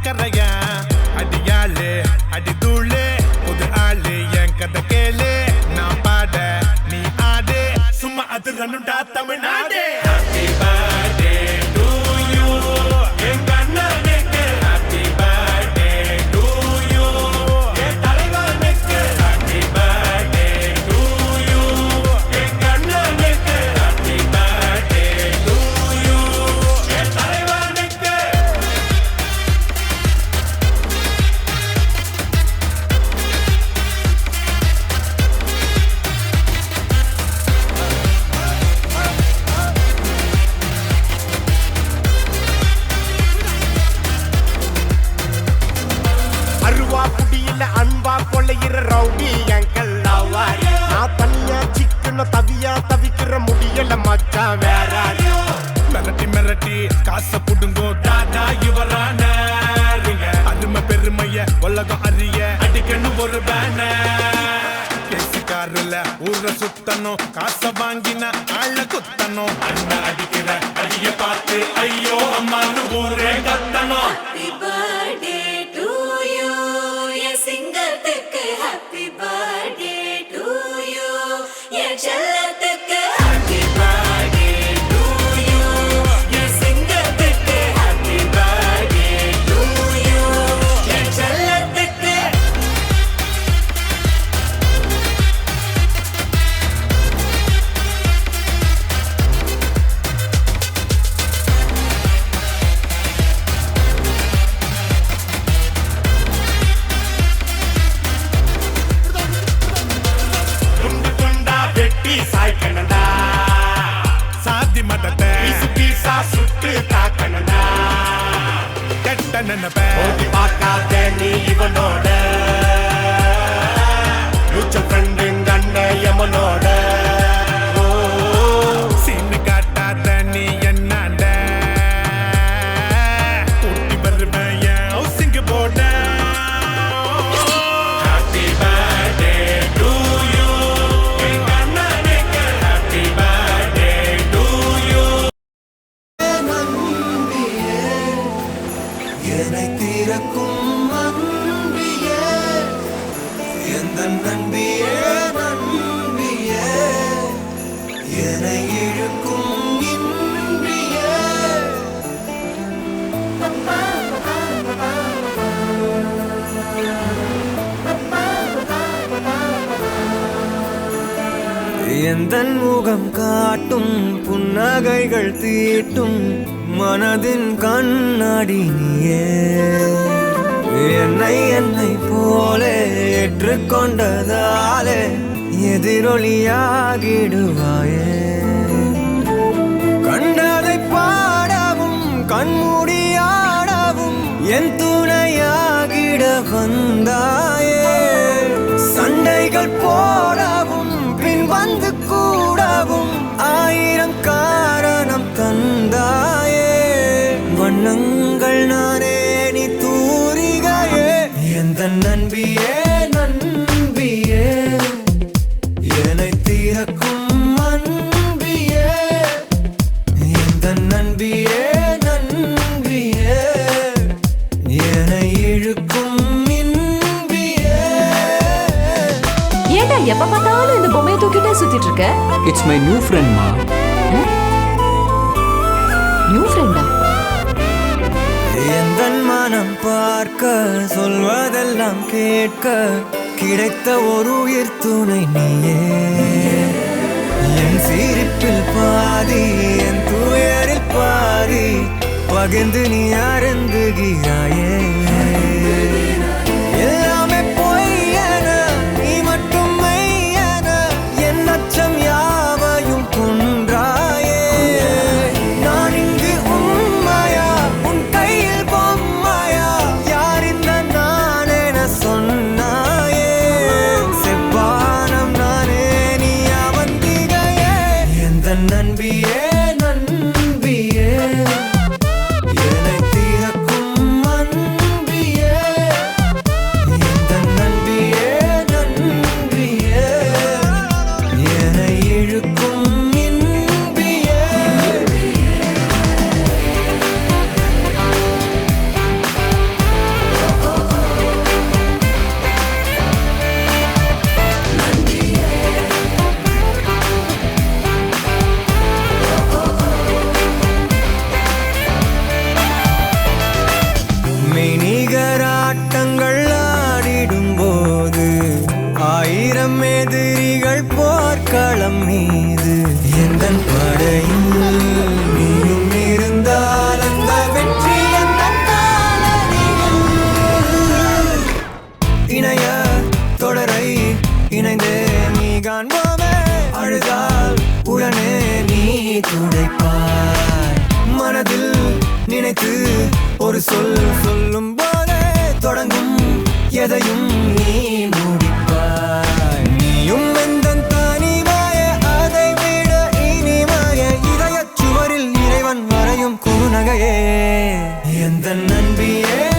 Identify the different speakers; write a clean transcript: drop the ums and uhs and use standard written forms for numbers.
Speaker 1: அக்கறையா அடியாளு அடி தூளு புது ஆளு என் கதை கேளு நான் பாட நீ ஆடு சும்மா அது ரன்னுடா Tamil Nadu Happy birthday to you எங்க அண்ணனுக்கு Happy birthday to you என் தலைவனுக்கு Happy birthday to you எங்க அண்ணனுக்கு Happy birthday to you என் தலைவனுக்கு
Speaker 2: அருவா புடியில அன்பா கொள்ளையிற ரவுடி எங்கள் லவ்வாரி நான் தனியா சிக்கன தவியா தவிக்கிற முடியல மச்சான் வேற
Speaker 1: மிரட்டி மிரட்டி காசை புடுங்கோ தாதா இவரான அருமை பெருமைய உலகம் அறிய அடிக்கணும் ஒரு பேனர்ல ஊர சுத்தணும் காசை வாங்கின ஆள குத்தணும் அண்ணன் அடிக்கிற அடிய பார்த்து ஐயோ அம்மானு ஊரே கத்தணும்
Speaker 3: Happy birthday to you என் சிங்கத்துக்கு Happy birthday to you என் செல்லத்துக்கு Happy birthday to you என் சிங்கத்துக்கு Happy birthday to you என் செல்லத்துக்கு
Speaker 2: துண்டு துண்டா வெட்டி சாய்க்கணுண்டா
Speaker 1: சாதி மதத்தை
Speaker 2: பீசு பீசா சுட்டு தாக்கணுண்டா
Speaker 1: கெட்ட நினைப்ப
Speaker 2: ஓடி பார்க்காத நீ இவனோட மியூச்சுவல் ஃப்ரெண்டுங்க அண்ணன் எமனோட
Speaker 1: சீனு காட்டாத நீ என்னாண்ட கூட்டி வருவேன் என் ஹவுசிங் போட Happy birthday to you எங்க அண்ணனுக்கு Happy birthday to you
Speaker 4: என்னை தீரக்கும் அன்பியே எந்த நன்பியே நன்பியே என்னை இழுக்கும் இன்பியே எந்தன் முகம் காட்டும் புன்னகைகள் தீட்டும் மனதின் கண்ணாடி நீயே என்னை போலே ஏற்றுக்கொண்டதாலே எதிரொலியாகிடுவாயே கண்டதை பாடவும் கண்மூடியாடவும் என் துணையாகிட வந்தாயே சண்டைகள் போடவும் பின் வந்து கூடவும் ஆயிரம் காரணம் தந்தாயே வண்ணங்கள் நானே நீ தூரிகையே எந்த நன்பியே நன்பியே என்னை தீரக்கும் அன்பியே எந்த நன்பியே நன்பியே என்னை இழுக்கும் இன்பியே
Speaker 5: ஏண்டா எப்ப பார்த்தாலும் இந்த பொம்மையை தூக்கிட்டே சுத்திட்டு இருக்க?
Speaker 6: It's my new friend, ma.
Speaker 5: New ஃப்ரெண்டா?
Speaker 4: எந்தன் மனம் பார்க்க சொல்வதெல்லாம் கேட்க கிடைத்த ஒரு உயிர் துணை நீயே என் சிரிப்பில் பாதி என் துயரில் பாதி பகிர்ந்து நீ அருந்துகிறாயே எல்லாமே பொய்யென நீ மட்டும் மெய்யென என் அச்சம் யாவையும் கொன்றாயே நான் இங்கு உண்மையா உன் கையில் பொம்மையா யார் இந்த நான் என சொன்னாயே செவ்வானம் நானே நீ அவந்திகையே எந்த நன்பியே நன்பியே என்னை தீரக்கும் அன்பியே துடைப்பாய். மனதில் நினைத்து ஒரு சொல் சொல்லும் போதே தொடங்கும் எதையும் நீ முடிப்பாய். நீயும் எந்தன் தனிமாய, அதை விட இனிமாய இதயச் சுவரில் இறைவன் வரையும் குறுநகையே எந்த நண்பியே.